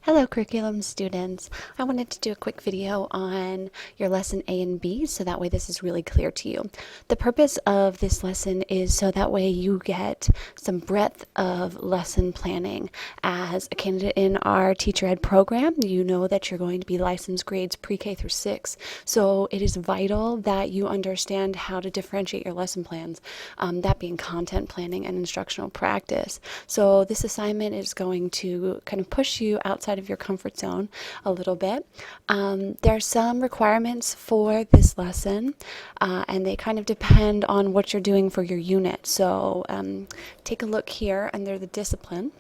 Hello curriculum students. I wanted to do a quick video on your lesson A and B so that way this is really clear to you. The purpose of this lesson is so that way you get some breadth of lesson planning. As a candidate in our teacher ed program, you know that you're going to be licensed grades pre-K through 6. So it is vital that you understand how to differentiate your lesson plans, that being content planning and instructional practice. So this assignment is going to kind of push you outside of your comfort zone a little bit. There are some requirements for this lesson, and they kind of depend on what you're doing for your unit. So take a look here under the discipline.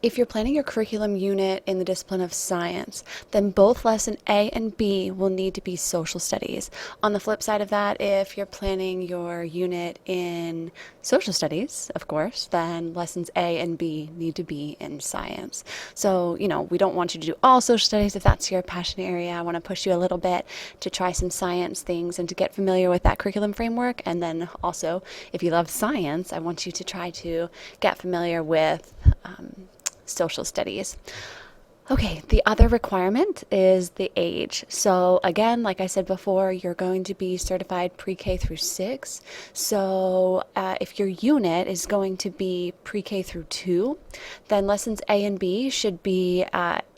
If you're planning your curriculum unit in the discipline of science, then both lesson A and B will need to be social studies. On the flip side of that, if you're planning your unit in social studies, of course, then lessons A and B need to be in science. So, we don't want you to do all social studies if that's your passion area. I want to push you a little bit to try some science things and to get familiar with that curriculum framework. And then also, if you love science, I want you to try to get familiar with social studies. Okay, the other requirement is the age. So again, like I said before, you're going to be certified pre-K through 6. So if your unit is going to be pre-K through 2, then lessons A and B should be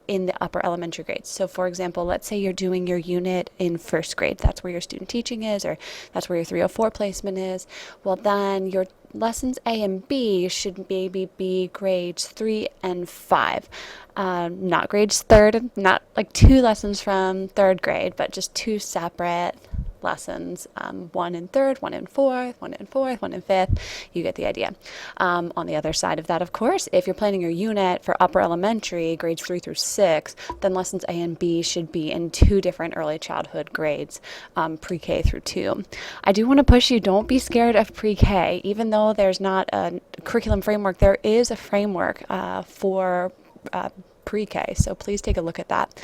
in the upper elementary grades. So for example, let's say you're doing your unit in first grade. That's where your student teaching is, or that's where your 304 placement is. Well, then your lessons A and B should maybe be grades 3 and 5. Not grades 3rd, not like 2 lessons from 3rd grade, but just 2 separate lessons, 1 in 3rd, 1 in 4th, 1 in 4th, 1 in 5th. You get the idea. On the other side of that, of course, if you're planning your unit for upper elementary, grades 3 through 6, then lessons A and B should be in 2 different early childhood grades, pre-K through 2. I do want to push you, don't be scared of pre-K. Even though there's not a curriculum framework, there is a framework for pre-K, so please take a look at that.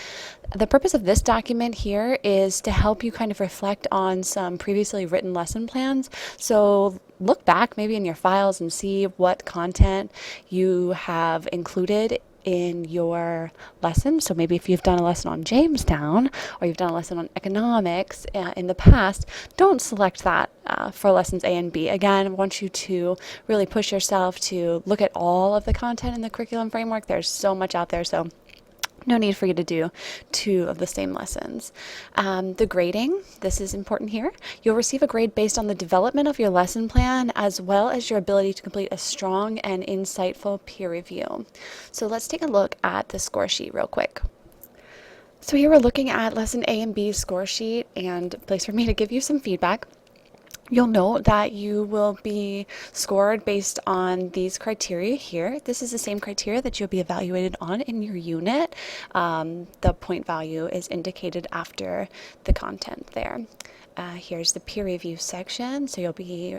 The purpose of this document here is to help you kind of reflect on some previously written lesson plans. So look back maybe in your files and see what content you have included in your lesson. So maybe if you've done a lesson on Jamestown or you've done a lesson on economics in the past, don't select that for lessons A and B. Again, I want you to really push yourself to look at all of the content in the curriculum framework. There's so much out there, so no need for you to do 2 of the same lessons. The grading, this is important here. You'll receive a grade based on the development of your lesson plan as well as your ability to complete a strong and insightful peer review. So let's take a look at the score sheet real quick. So here we're looking at lesson A and B score sheet and a place for me to give you some feedback. You'll note that you will be scored based on these criteria here. This is the same criteria that you'll be evaluated on in your unit. The point value is indicated after the content there. Here's the peer review section. So you'll be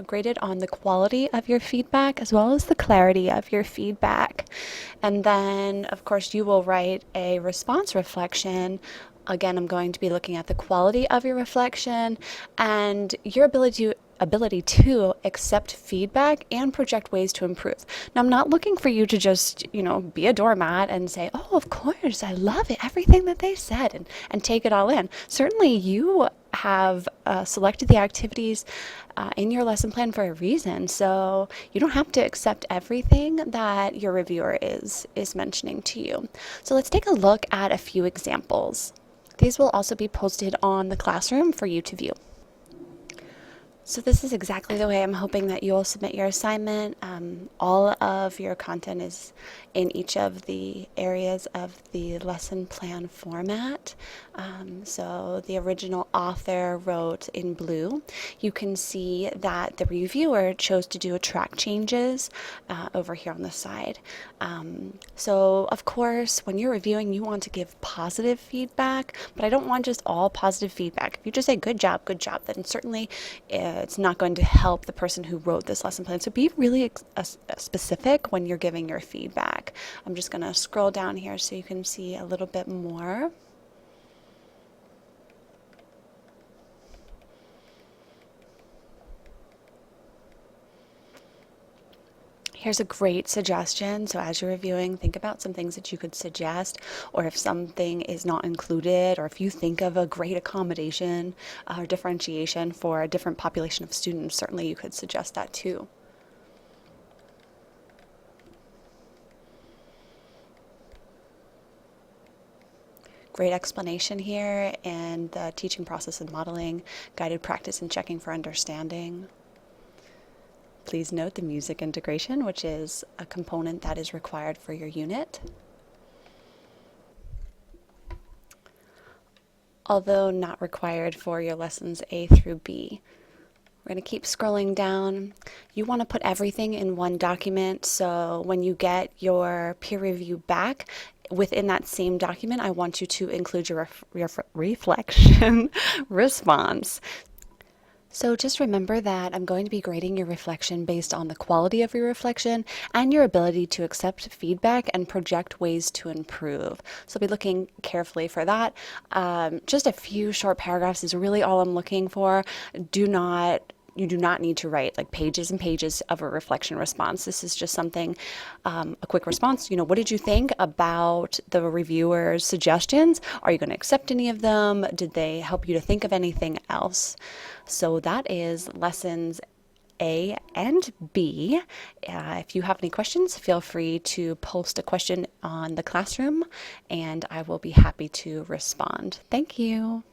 graded on the quality of your feedback as well as the clarity of your feedback. And then, of course, you will write a response reflection. Again, I'm going to be looking at the quality of your reflection and your ability to accept feedback and project ways to improve. Now, I'm not looking for you to just, be a doormat and say, oh, of course, I love it, everything that they said, and take it all in. Certainly, you have selected the activities in your lesson plan for a reason, so you don't have to accept everything that your reviewer is mentioning to you. So let's take a look at a few examples. These will also be posted on the classroom for you to view. So this is exactly the way I'm hoping that you'll submit your assignment. All of your content is in each of the areas of the lesson plan format. So the original author wrote in blue. You can see that the reviewer chose to do a track changes over here on the side. So of course, when you're reviewing, you want to give positive feedback, but I don't want just all positive feedback. If you just say good job, then certainly it's not going to help the person who wrote this lesson plan. So be really specific when you're giving your feedback. I'm just going to scroll down here so you can see a little bit more. Here's a great suggestion. So as you're reviewing, think about some things that you could suggest, or if something is not included, or if you think of a great accommodation or differentiation for a different population of students, certainly you could suggest that too. Great explanation here, and the teaching process and modeling, guided practice and checking for understanding. Please note the music integration, which is a component that is required for your unit. Although not required for your lessons A through B. We're going to keep scrolling down. You want to put everything in one document, so when you get your peer review back, within that same document, I want you to include your reflection response. So just remember that I'm going to be grading your reflection based on the quality of your reflection and your ability to accept feedback and project ways to improve. So I'll be looking carefully for that. Just a few short paragraphs is really all I'm looking for. You do not need to write like pages and pages of a reflection response. This is just something, a quick response. You know, what did you think about the reviewer's suggestions? Are you going to accept any of them? Did they help you to think of anything else? So that is lessons A and B. If you have any questions, feel free to post a question on the classroom and I will be happy to respond. Thank you.